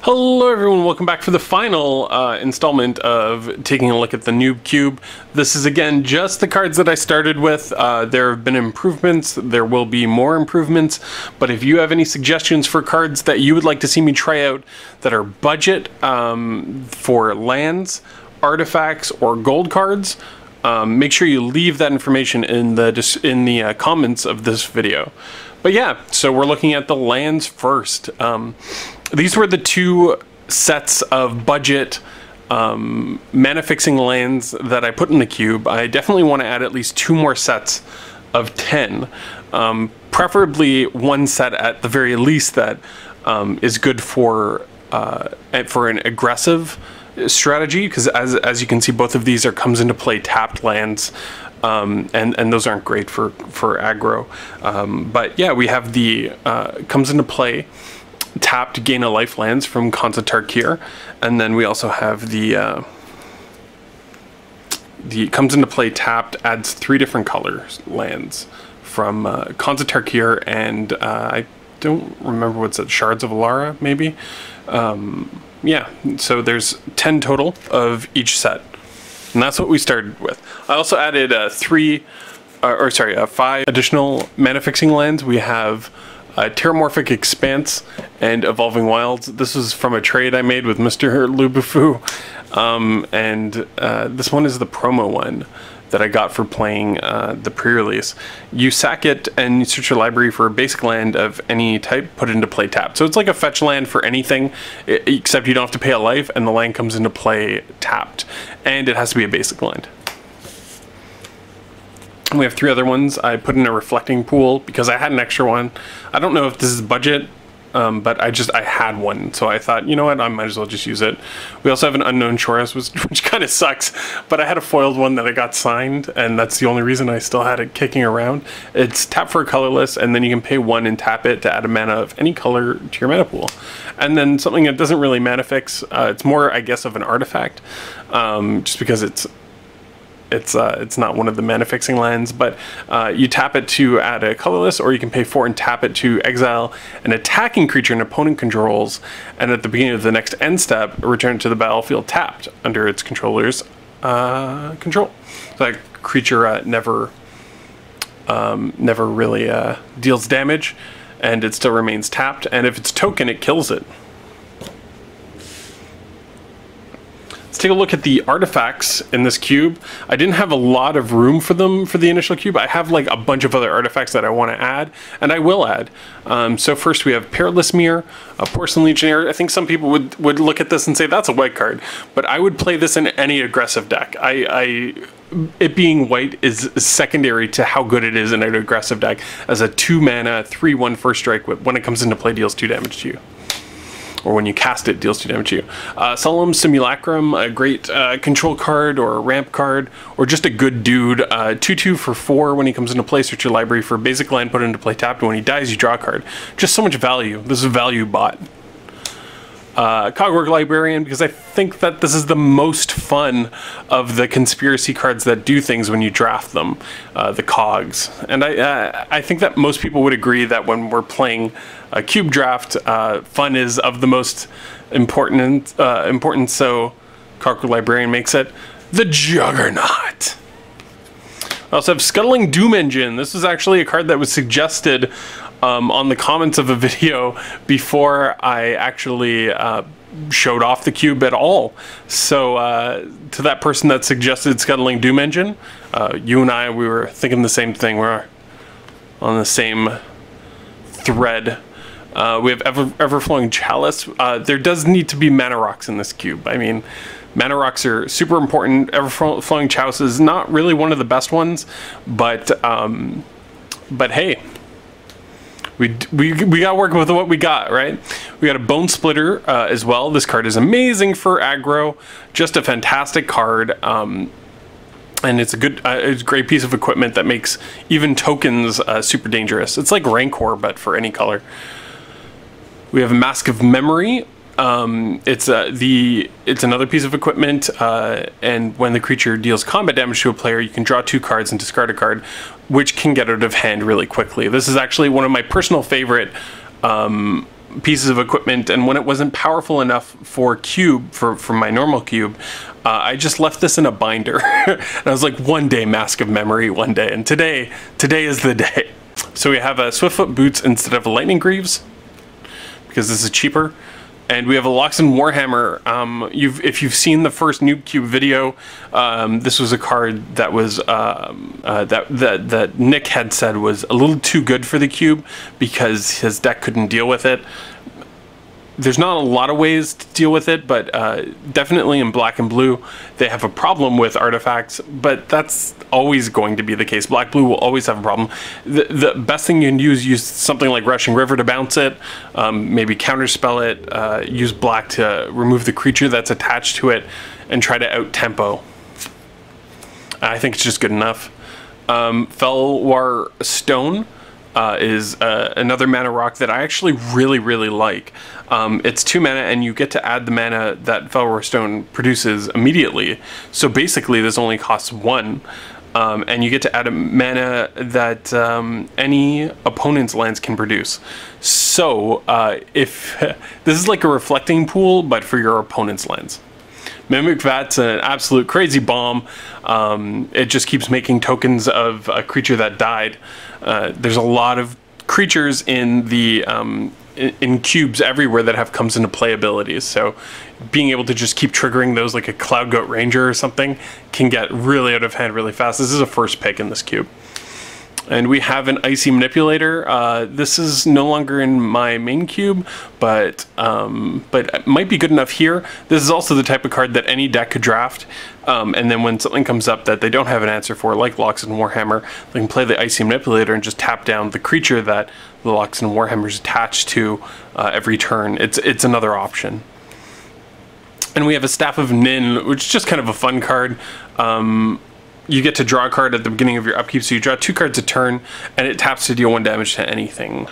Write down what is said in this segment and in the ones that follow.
Hello everyone, welcome back for the final installment of taking a look at the Noob Cube. This is again just the cards that I started with. There have been improvements, there will be more improvements, but if you have any suggestions for cards that you would like to see me try out that are budget for lands, artifacts, or gold cards, make sure you leave that information in the comments of this video. But yeah, so we're looking at the lands first. These were the two sets of budget mana fixing lands that I put in the cube. I definitely want to add at least 2 more sets of 10. Preferably one set at the very least that is good for an aggressive strategy, because as you can see, both of these comes into play tapped lands. And those aren't great for aggro. But yeah, we have the comes into play tapped gain a life lands from Talkin, and then we also have the comes into play tapped adds 3 different colors lands from Talkin, and I don't remember what's it, Shards of Alara maybe. Yeah, so there's 10 total of each set. And that's what we started with. I also added 5 additional mana fixing lands. We have Terramorphic Expanse and Evolving Wilds. This is from a trade I made with Mr. Lubufu. This one is the promo one that I got for playing the pre-release. You sack it and you search your library for a basic land of any type, put it into play tapped. So it's like a fetch land for anything, except you don't have to pay a life, and the land comes into play tapped. And it has to be a basic land. We have 3 other ones. I put in a reflecting pool because I had an extra one. I don't know if this is budget, but I had one, so I thought, you know what, I might as well just use it. We also have an unknown Chorus, which kind of sucks, but I had a foiled one that I got signed, and that's the only reason I still had it kicking around. It's tap for a colorless, and then you can pay 1 and tap it to add a mana of any color to your mana pool. And then something that doesn't really mana fix, it's more, I guess, of an artifact, just because it's not one of the mana fixing lands, but you tap it to add a colorless, or you can pay 4 and tap it to exile an attacking creature an opponent controls, and at the beginning of the next end step, return it to the battlefield tapped under its controller's control. So that creature never really deals damage, and it still remains tapped, and if it's token, it kills it. Let's take a look at the artifacts in this cube. I didn't have a lot of room for them for the initial cube. I have like a bunch of other artifacts that I want to add, and I will add. So first we have Perilous Mirror, a Porcelain Legionnaire. I think some people would look at this and say that's a white card, but I would play this in any aggressive deck. It being white is secondary to how good it is in an aggressive deck, as a 2-mana 3/1 first strike when it comes into play deals 2 damage to you. Or when you cast it, deals 2 damage to you. Solemn Simulacrum, a great control card or a ramp card, or just a good dude. 2/2 for 4 when he comes into play. Search your library for a basic land, put it into play tapped, and when he dies, you draw a card. Just so much value. This is a value bot. Cogwork Librarian, because I think that this is the most fun of the conspiracy cards that do things when you draft them, the cogs. And I think that most people would agree that when we're playing a cube draft, fun is of the most importance, so Cogwork Librarian makes it the Juggernaut. I also have Scuttling Doom Engine. This is actually a card that was suggested on the comments of a video before I actually showed off the cube at all. So to that person that suggested Scuttling Doom Engine, you and I, we were thinking the same thing. We're on the same thread. We have Everflowing Chalice. There does need to be mana rocks in this cube. I mean, mana rocks are super important. Everflowing Chalice is not really one of the best ones, but hey, we got to work with what we got, right? We got a Bone Splitter as well. This card is amazing for aggro, just a fantastic card. And it's a great piece of equipment that makes even tokens super dangerous. It's like Rancor, but for any color. We have a Mask of Memory. It's another piece of equipment, and when the creature deals combat damage to a player, you can draw 2 cards and discard a card, which can get out of hand really quickly. This is actually one of my personal favorite pieces of equipment, and when it wasn't powerful enough for cube, for my normal cube, I just left this in a binder. And I was like, one day, Mask of Memory, one day. And today is the day. So we have a Swiftfoot Boots instead of a Lightning Greaves, because this is cheaper. And we have a Loxodon Warhammer. If you've seen the first Noob Cube video, this was a card that was that Nick had said was a little too good for the cube because his deck couldn't deal with it. There's not a lot of ways to deal with it, but definitely in black and blue, they have a problem with artifacts, but that's always going to be the case. Black-blue will always have a problem. The best thing you can do is use something like Rushing River to bounce it, maybe counterspell it, use black to remove the creature that's attached to it, and try to out-tempo. I think it's just good enough. Felwar Stone is another mana rock that I actually really like. It's 2 mana, and you get to add the mana that Felwar Stone produces immediately. So basically, this only costs 1, and you get to add a mana that any opponent's lands can produce. So if this is like a reflecting pool, but for your opponent's lands. Mimic Vat's an absolute crazy bomb. It just keeps making tokens of a creature that died. There's a lot of creatures in the in cubes everywhere that have comes into play abilities. So being able to just keep triggering those like a Cloud Goat Ranger or something can get really out of hand really fast. This is a first pick in this cube. And we have an Icy Manipulator. This is no longer in my main cube, but it might be good enough here. This is also the type of card that any deck could draft. And then when something comes up that they don't have an answer for, like Loxodon Warhammer, they can play the Icy Manipulator and just tap down the creature that the Loxodon Warhammer is attached to every turn. It's another option. And we have a Staff of Nin, which is just kind of a fun card. You get to draw a card at the beginning of your upkeep, so you draw 2 cards a turn, and it taps to deal 1 damage to anything.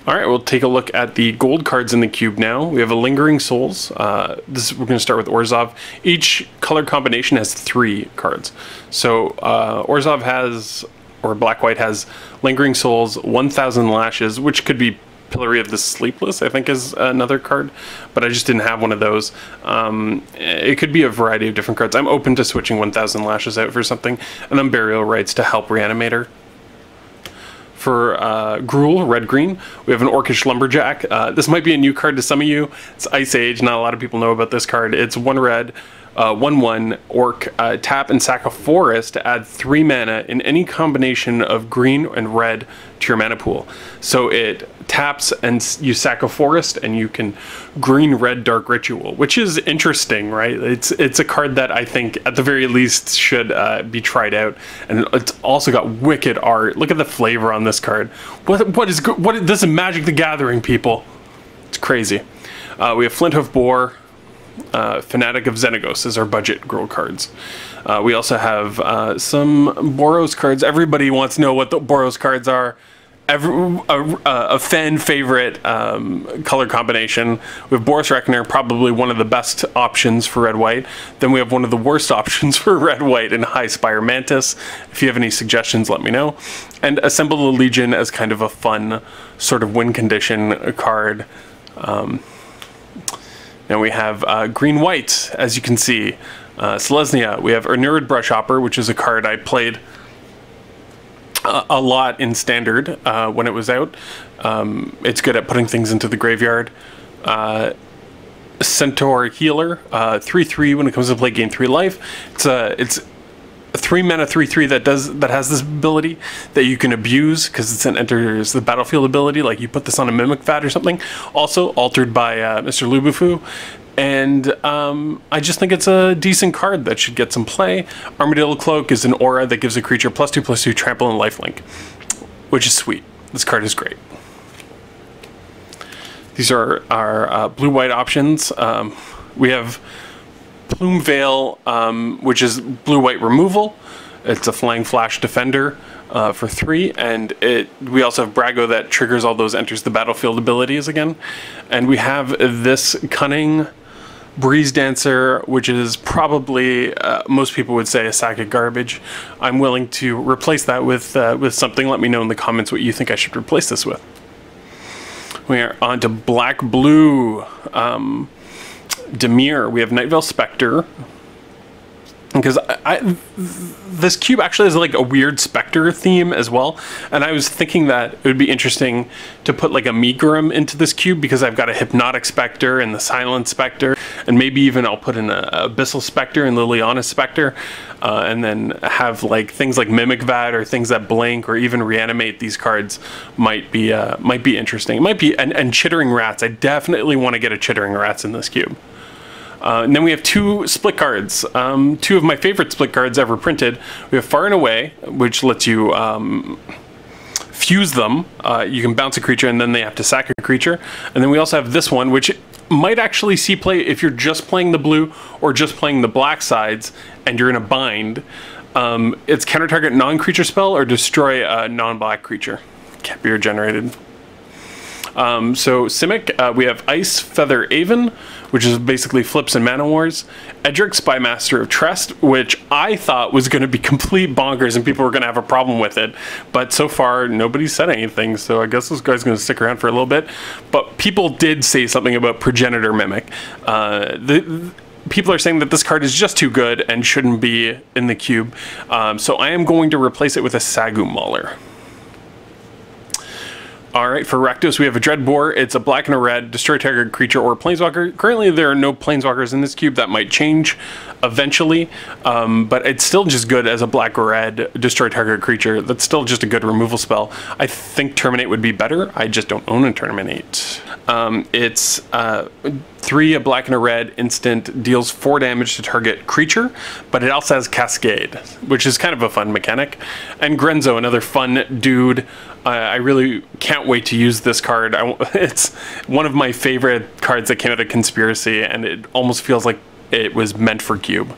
Alright, we'll take a look at the gold cards in the cube now. We have a Lingering Souls. We're going to start with Orzhov. Each color combination has 3 cards. So Orzhov has, or Black-White has, Lingering Souls, 1,000 Lashes, which could be Pillory of the Sleepless, I think is another card, but I just didn't have one of those. It could be a variety of different cards. I'm open to switching 1,000 Lashes out for something, and then Burial Rites to help Reanimator. For Gruul, Red Green, we have an Orcish Lumberjack. This might be a new card to some of you. It's Ice Age, not a lot of people know about this card. It's 1 red, 1/1 Orc, tap and sack a forest to add 3 mana in any combination of green and red to your mana pool. So it taps and you sack a forest, and you can green-red Dark Ritual, which is interesting, right? It's a card that I think at the very least should be tried out, and it's also got wicked art. Look at the flavor on this card. This is Magic the Gathering, people. It's crazy. We have Flinthoof Boar. Fanatic of Xenagos is our budget girl cards. We also have some Boros cards. Everybody wants to know what the Boros cards are. A fan favorite color combination. We have Boros Reckoner, probably one of the best options for red-white. Then we have one of the worst options for red-white in High Spire Mantis. If you have any suggestions, let me know. And Assemble the Legion as kind of a fun sort of win condition card. Now we have green-white, as you can see. Selesnya. We have Ernurid Brushhopper, which is a card I played a lot in Standard when it was out. It's good at putting things into the graveyard. Centaur Healer, 3/3 when it comes to play, gain 3 life. It's a 3 mana 3/3 that has this ability that you can abuse because it enters the battlefield ability. Like you put this on a Mimic Vat or something. Also altered by Mr. Lubufu. And I just think it's a decent card that should get some play. Armadillo Cloak is an aura that gives a creature +2/+2 trample and lifelink, which is sweet. This card is great. These are our blue-white options. We have Plume Vale, which is blue-white removal. It's a Flying Flash Defender for 3, and we also have Brago that triggers all those enters the battlefield abilities again. And we have this Cunning Breeze Dancer, which is probably, most people would say, a sack of garbage. I'm willing to replace that with something. Let me know in the comments what you think I should replace this with. We are on to black-blue. Demir. We have Night Vale Spectre. Because this cube actually has like a weird Spectre theme as well, and I was thinking that it would be interesting to put like a Megrim into this cube, because I've got a Hypnotic Spectre and the Silent Spectre, and maybe even I'll put in a Abyssal Spectre and Liliana Spectre, and then have like things like Mimic Vat or things that blink or even reanimate these cards might be interesting. It might be, and Chittering Rats. I definitely want to get a Chittering Rats in this cube. And then we have two split cards, two of my favorite split cards ever printed. We have Far and Away, which lets you fuse them. You can bounce a creature and then they have to sack a creature. And then we also have this one, which might actually see play if you're just playing the blue or just playing the black sides and you're in a bind. It's counter target non-creature spell or destroy a non-black creature. Can't be regenerated. So Simic, we have Ice Feather Aven, which is basically flips and Mana Wars. Edric, Spymaster of Trest, which I thought was going to be complete bonkers and people were going to have a problem with it. But so far, nobody said anything, so I guess this guy's going to stick around for a little bit. But people did say something about Progenitor Mimic. People are saying that this card is just too good and shouldn't be in the cube. So I am going to replace it with a Sagu Mauler. Alright, for Rectus we have a Dreadbore. It's a black and a red, destroy target creature or planeswalker. Currently there are no planeswalkers in this cube. That might change eventually, but it's still just good as a black or red, destroy target creature. That's still just a good removal spell. I think Terminate would be better. I just don't own a Terminate. It's 3, a black and a red, instant, deals 4 damage to target creature, but it also has Cascade, which is kind of a fun mechanic. And Grenzo, another fun dude. I really can't wait to use this card. It's one of my favorite cards that came out of Conspiracy, and it almost feels like it was meant for Cube.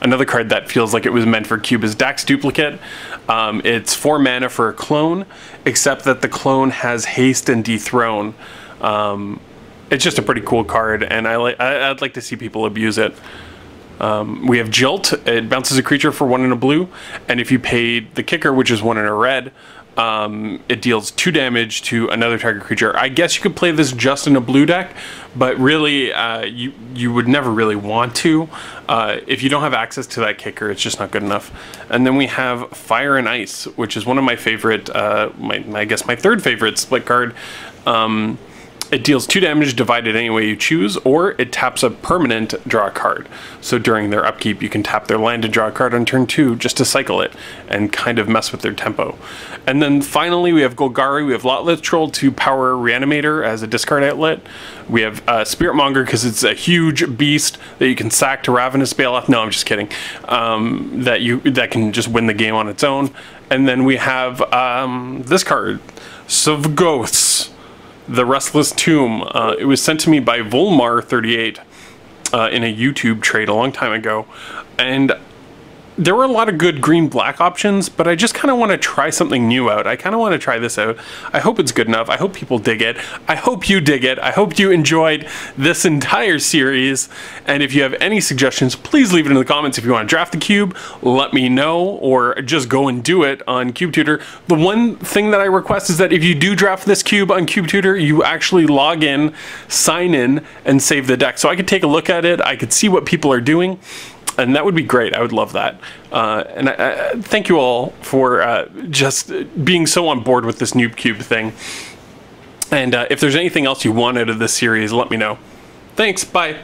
Another card that feels like it was meant for Cube is Dax Duplicate. It's 4 mana for a clone, except that the clone has haste and dethrone. It's just a pretty cool card, and I'd like to see people abuse it. We have Jilt. It bounces a creature for 1 in a blue, and if you paid the kicker, which is 1 in a red, it deals 2 damage to another target creature. I guess you could play this just in a blue deck, but really you would never really want to. If you don't have access to that kicker, it's just not good enough. And then we have Fire and Ice, which is one of my favorite, I guess my third favorite split card. It deals 2 damage divided any way you choose, or it taps a permanent, draw a card. So during their upkeep, you can tap their land and draw a card on turn 2 just to cycle it and kind of mess with their tempo. And then finally, we have Gogari. We have Lotless Troll to power Reanimator as a discard outlet. We have Spiritmonger because it's a huge beast that you can sack to Ravenous Bailoff. No, I'm just kidding. That can just win the game on its own. And then we have this card, Sovghosts. The Restless Tomb. It was sent to me by Volmar38 in a YouTube trade a long time ago, and there were a lot of good green-black options, but I just kind of want to try something new out. I kind of want to try this out. I hope it's good enough. I hope people dig it. I hope you dig it. I hope you enjoyed this entire series, and if you have any suggestions, please leave it in the comments. If you want to draft the cube, let me know, or just go and do it on Cubetutor. The one thing that I request is that if you do draft this cube on Cubetutor, you actually log in, sign in, and save the deck, so I could take a look at it. I could see what people are doing. And that would be great. I would love that. And I thank you all for just being so on board with this Noob Cube thing. And if there's anything else you want out of this series, let me know. Thanks. Bye.